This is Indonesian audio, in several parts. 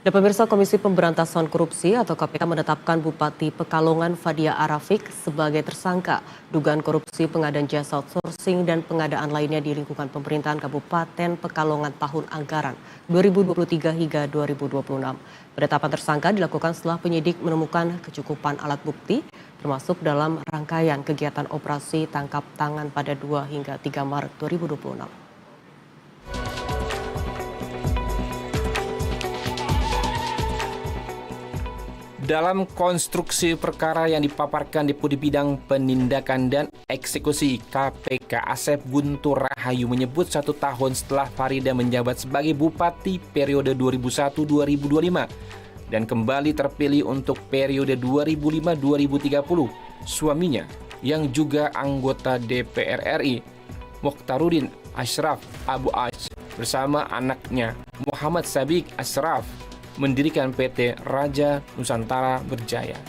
Dan pemirsa, Komisi Pemberantasan Korupsi atau KPK menetapkan Bupati Pekalongan Fadia Arafik sebagai tersangka dugaan korupsi pengadaan jasa outsourcing dan pengadaan lainnya di lingkungan pemerintahan Kabupaten Pekalongan tahun anggaran 2023 hingga 2026. Penetapan tersangka dilakukan setelah penyidik menemukan kecukupan alat bukti termasuk dalam rangkaian kegiatan operasi tangkap tangan pada 2 hingga 3 Maret 2026. Dalam konstruksi perkara yang dipaparkan Deputi Bidang Penindakan dan Eksekusi KPK Asep Guntur Rahayu menyebut 1 tahun setelah Farida menjabat sebagai Bupati periode 2001-2025 dan kembali terpilih untuk periode 2005-2030, suaminya yang juga anggota DPR RI, Mokhtarudin Ashraf Abu Aj, bersama anaknya Muhammad Sabik Ashraf mendirikan PT Raja Nusantara Berjaya.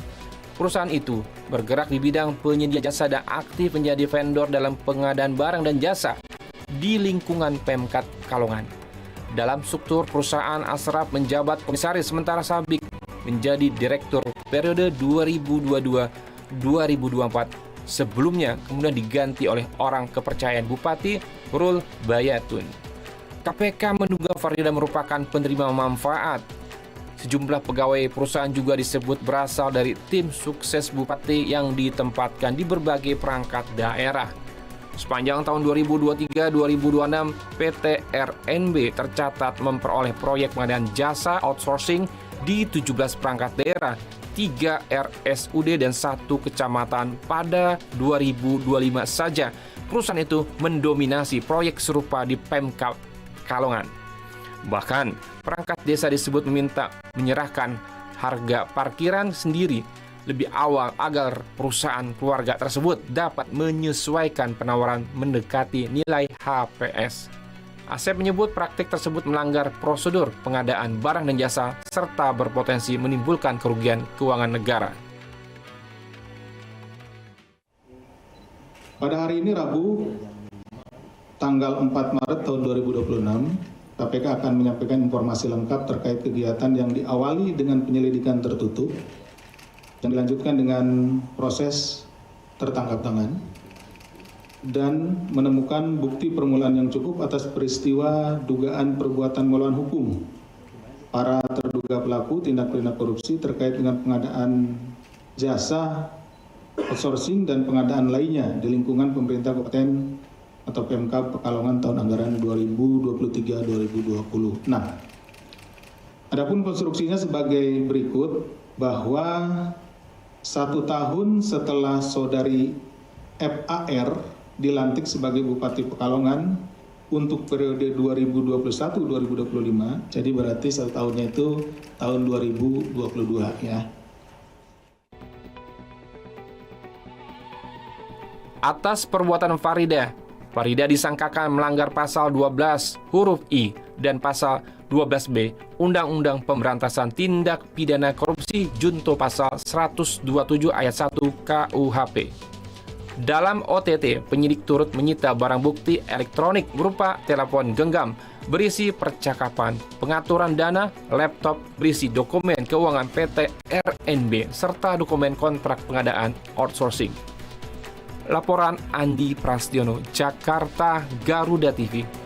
Perusahaan itu bergerak di bidang penyedia jasa dan aktif menjadi vendor dalam pengadaan barang dan jasa di lingkungan Pemkat Kalongan. Dalam struktur perusahaan, Ashraf menjabat komisaris sementara Sabik menjadi direktur periode 2022-2024. Sebelumnya kemudian diganti oleh orang kepercayaan Bupati Rul Bayatun. KPK menduga Farida merupakan penerima manfaat. Sejumlah pegawai perusahaan juga disebut berasal dari tim sukses Bupati yang ditempatkan di berbagai perangkat daerah. Sepanjang tahun 2023-2026, PT RNB tercatat memperoleh proyek pengadaan jasa outsourcing di 17 perangkat daerah, 3 RSUD dan 1 kecamatan pada 2025 saja. Perusahaan itu mendominasi proyek serupa di Pemkab Kalongan. Bahkan, perangkat desa disebut meminta menyerahkan harga parkiran sendiri lebih awal agar perusahaan keluarga tersebut dapat menyesuaikan penawaran mendekati nilai HPS. Asep menyebut praktik tersebut melanggar prosedur pengadaan barang dan jasa serta berpotensi menimbulkan kerugian keuangan negara. Pada hari ini Rabu, tanggal 4 Maret tahun 2026, KPK akan menyampaikan informasi lengkap terkait kegiatan yang diawali dengan penyelidikan tertutup dan dilanjutkan dengan proses tertangkap tangan dan menemukan bukti permulaan yang cukup atas peristiwa dugaan perbuatan melawan hukum para terduga pelaku tindak pidana korupsi terkait dengan pengadaan jasa outsourcing dan pengadaan lainnya di lingkungan pemerintah Kabupaten atau Pemkab Pekalongan tahun anggaran 2023-2020. Nah, adapun konstruksinya sebagai berikut, bahwa 1 tahun setelah saudari FAR dilantik sebagai Bupati Pekalongan untuk periode 2021-2025, jadi berarti 1 tahunnya itu tahun 2022 ya. Atas perbuatan Farida disangkakan melanggar pasal 12 huruf I dan pasal 12B Undang-Undang Pemberantasan Tindak Pidana Korupsi junto pasal 127 ayat 1 KUHP. Dalam OTT, penyidik turut menyita barang bukti elektronik berupa telepon genggam berisi percakapan, pengaturan dana, laptop berisi dokumen keuangan PT RNB, serta dokumen kontrak pengadaan outsourcing. Laporan Andi Prastiono, Jakarta, Garuda TV.